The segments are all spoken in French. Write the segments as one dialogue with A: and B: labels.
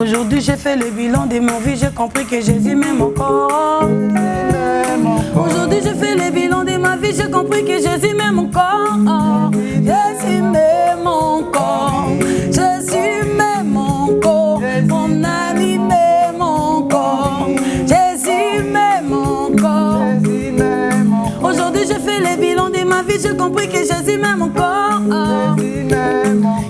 A: Aujourd'hui j'ai fait le bilan de mon vie, j'ai compris que Jésus m'aime encore. Aujourd'hui j'ai fait le bilan de ma vie, j'ai compris que Jésus m'aime encore. Jésus m'aime encore. Jésus m'aime encore. Mon ami m'aime encore. Jésus m'aime encore. Aujourd'hui j'ai fait le bilan de ma vie, j'ai compris que Jésus m'aime encore.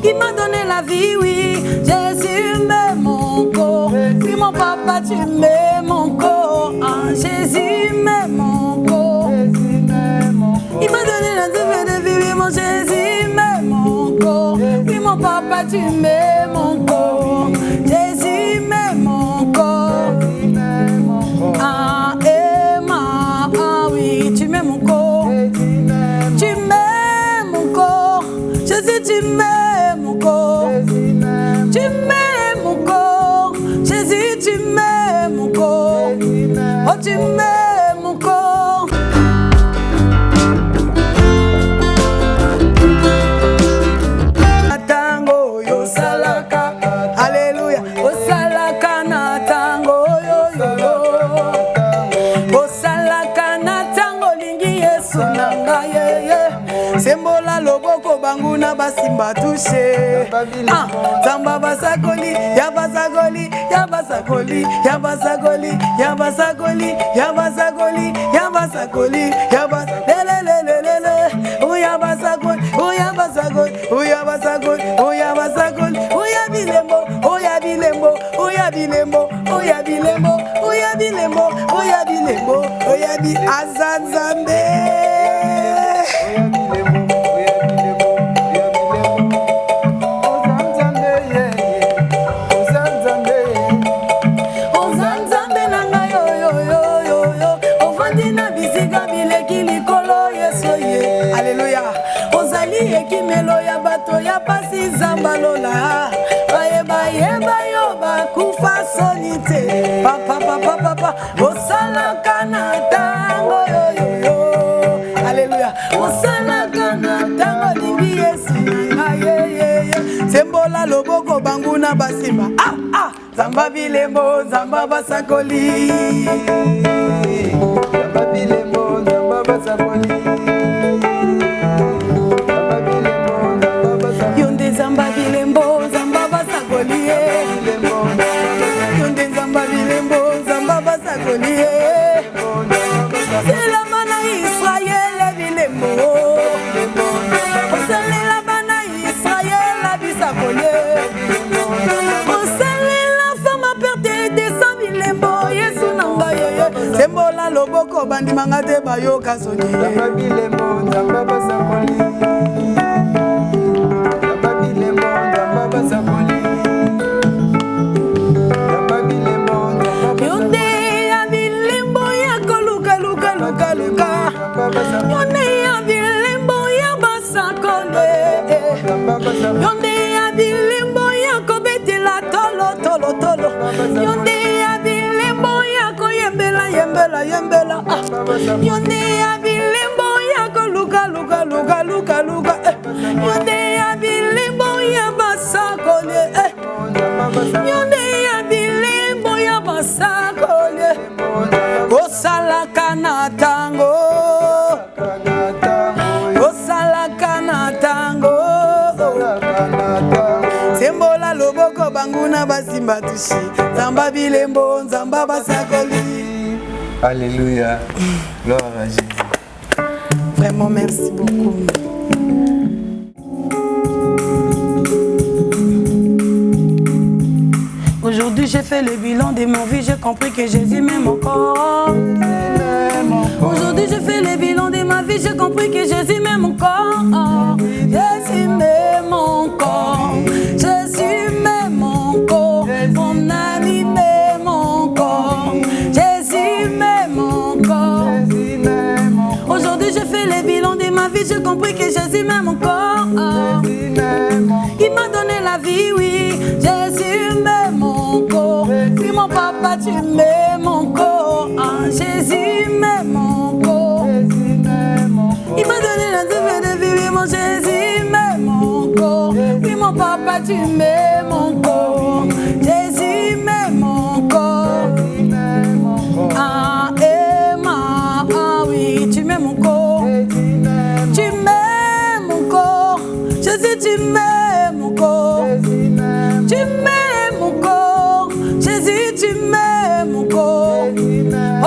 A: Il m'a donné la vie, oui. Jésus m'aime encore. Si mon papa tu m'aimes encore. Jésus m'aime encore. Il m'a donné la vie, oui. Mon Jésus m'aime encore. Si mon papa tu m'aimes encore. Jésus m'aime encore. Ah, Emma, ah oui, tu m'aimes encore. Tu m'aimes encore. Jésus, tu m'aimes encore. Tu m'aimes encore. Jésus, tu m'aimes encore. Oh, tu m'aimes encore. Tango yo salaka. Alléluia. O salaka na tango yo yo. O salaka na tango lingi Yesu nanga ye. Sembola loboko banguna basimba touché. Zamba basakoli, ya basakoli, ya basakoli, ya basakoli, ya basakoli, ya basakoli, ya basakoli, ya bas. Lelelelelele. Uya basakoli, uya basakoli, uya basakoli, uya basakoli, uya bilembo, uya bilembo, uya bilembo, uya bilembo, uya bilembo, uya bilembo, uya bi azanzambe. Ekimelo ya bato ya pasi zambalola bayeba yo bakufa sonite papa osalaka na tango yo Alléluia osalaka na tango lingi Yesu ayeye sembola loboko banguna basimba zamba bilembo zamba basakoli zamba bilembo zamba basakoli Zamba bilembo, zamba basakoli Yonde zamba bilembo, zamba basakoli C'est la bana Israël bilembo C'est la bana Israël bisakoli C'est la femme a perdu des 100 bilembo Yesu nanga yeye Sembola loboko bandi mangate bayo kasoni Zamba bilembo, zamba basakoli Yonde ya bilembo ya koluka luka Yonde ya bilembo ya basakole Yonde ya bilembo ya kobetela tolo Yonde ya bilembo ya koyembela yembela Yonde ya bilembo ya koluka luka Yonde ya bilembo ya basakole Yonde ya bilembo ya basakole Osalaka na tango Osalaka na tango Sembola loboko banguna basimba tushi Zamba bilembo zamba basakoli
B: Alléluia. Gloire à Jésus.
A: Vraiment merci beaucoup. Aujourd'hui j'ai fait le bilan de mon vie, j'ai compris que Jésus m'aime encore. Aujourd'hui j'ai fait le bilan de ma vie, j'ai compris que Jésus m'aime encore. Jésus m'aime encore. Jésus m'aime encore. Mon ami m'aime encore. Jésus m'aime encore. Aujourd'hui j'ai fait le bilan de ma vie, j'ai compris que Jésus m'aime encore. Il m'a donné la vie, oui. Jésus m'aime encore. Si mon papa tu m'aimes encore. Jésus m'aime encore. Il m'a donné la vie, oui. Mon Jésus m'aime encore. Si mon papa tu m'aimes encore. Jésus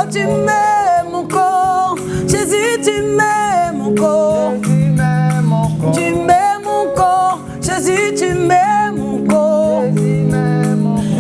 A: Oh, tu m'aimes encore. Jésus, tu m'aimes encore. Tu m'aimes encore. Jésus, tu m'aimes encore.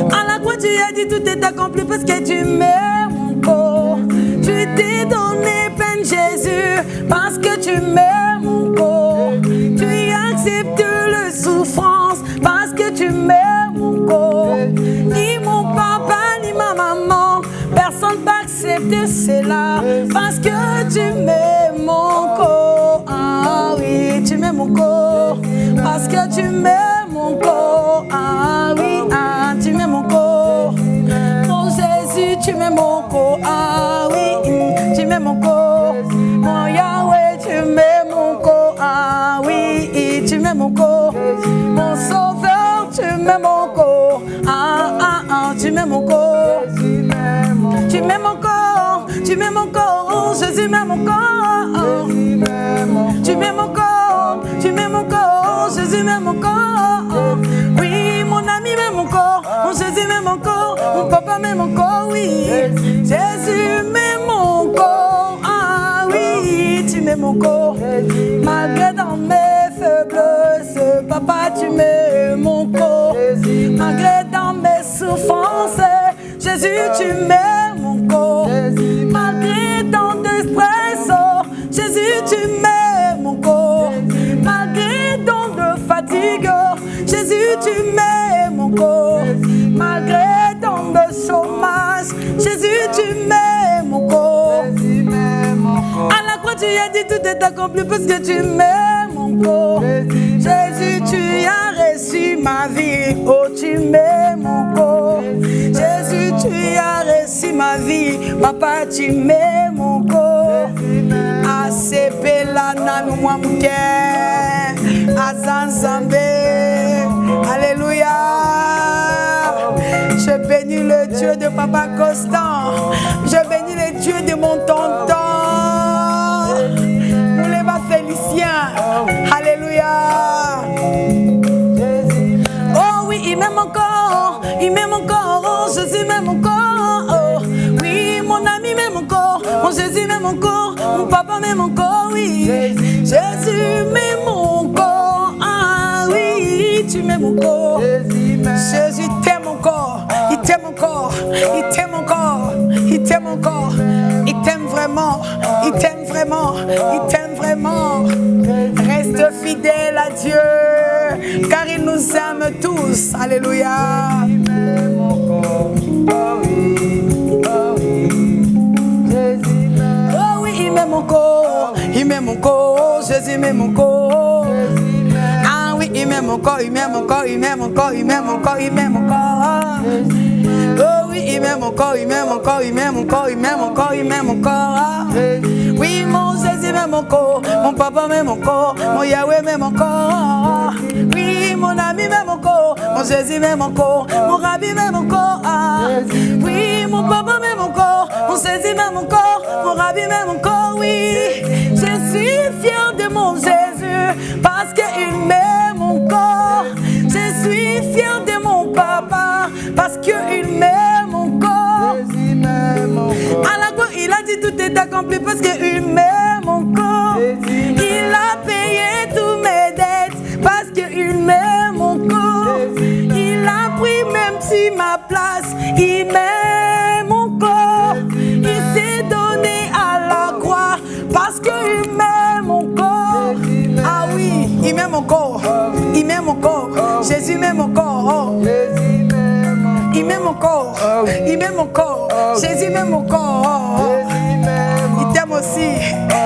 A: À la croix, tu as dit tout est accompli parce que tu m'aimes encore. Tu t'es donné peine, Jésus, parce que tu m'aimes encore. Tu acceptes le souffrance parce que tu m'aimes encore. Ni mon papa, ni ma maman, personne ne va accepter cela parce que tu m'aimes encore. Ah oui, tu m'aimes encore parce que tu m'aimes encore. Ah oui, ah, tu m'aimes encore. Mon Jésus, tu m'aimes encore. Ah oui, tu m'aimes encore. Mon Yahweh, tu m'aimes encore. Ah oui, tu m'aimes encore. Mon Sauveur, tu m'aimes encore. Ah ah ah, tu m'aimes encore. Tu m'aimes encore. Tu m'aimes encore. Jésus m'aime encore. Tu m'aimes encore. Tu m'aimes encore. Jésus m'aime encore. Oui, mon ami m'aime encore. Mon Jésus m'aime encore. Mon papa m'aime encore. Oui, Jésus m'aime encore. Ah oui, tu m'aimes encore. Malgré dans mes faiblesses, papa, tu m'aimes encore. Malgré dans mes souffrances, Jésus, tu m'aimes encore. Malgré tant de stress, Jésus, tu m'aimes encore. Malgré tant de fatigue, Jésus, tu m'aimes encore. Malgré tant de chômage, Jésus, tu m'aimes encore. À la croix, tu as dit tout est accompli parce que tu m'aimes encore. Jésus, tu as reçu ma vie. Oh, tu m'aimes encore. Jésus, tu as reçu ma vie. Papa, tu m'aimes encore. Asepela nanu mwamuke. Azanzambe. Alléluia. Je bénis le Dieu de Papa Constant. Je bénis le Dieu de mon tonton. Moulema Félicien. Alléluia. Oh oui, il m'aime encore. Il m'aime encore. Oh, Jésus m'aime encore. Oh, oui, mon ami m'aime encore. Mon Jésus m'aime encore. Mon papa m'aime encore. Oui, Jésus m'aime encore. Ah oui, tu m'aimes encore. Jésus t'aime encore. Il t'aime encore. Il t'aime encore. Il t'aime encore. Il t'aime vraiment. Il t'aime vraiment. Il t'aime vraiment. Reste fidèle à Dieu, car il nous aime tous. Alléluia. Oh oui, il m'aime encore. Il m'aime encore. Jésus m'aime encore. Ah oui, il m'aime encore. Il m'aime encore. Il m'aime encore. Il m'aime encore. Il m'aime encore. Oh oui, il m'aime encore. Il m'aime encore. Il m'aime encore. Il m'aime encore. Il m'aime encore. Oui, mon Jésus m'aime encore. Mon papa m'aime encore. Mon Yahweh m'aime encore. Oui, mon ami m'aime encore. Mon Jésus m'aime encore. Mon Rabbi m'aime encore. Oui, mon papa m'aime encore. Mon Jésus m'aime encore. Mon Rabbi m'aime encore. Oui, je suis fier de mon Jésus parce qu'il m'aime encore. Je suis fier de mon papa parce qu'il m'aime encore. À la croix, il a dit tout est accompli parce qu'il m'aime encore. Il a payé tous mes dettes parce qu'il m'aime encore. Il a pris même si ma place, il m'aime encore. Il s'est donné à la croix parce qu'il m'aime encore. Ah oui, il m'aime encore. Il m'aime encore. Jésus m'aime encore. Il m'aime encore. Il m'aime encore. Jésus m'aime encore. Il t'aime aussi.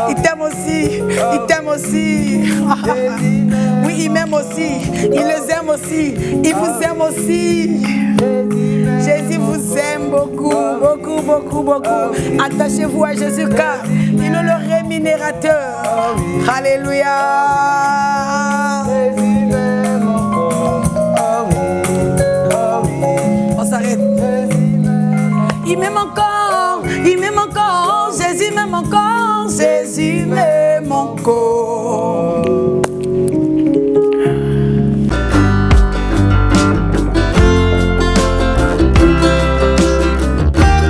A: Il t'aime aussi. Il t'aime aussi. Oui, il m'aime aussi. Il les aime aussi. Il vous aime aussi. Jésus vous aime beaucoup, beaucoup, beaucoup, beaucoup. Attachez-vous à Jésus car il est le rémunérateur. Alléluia.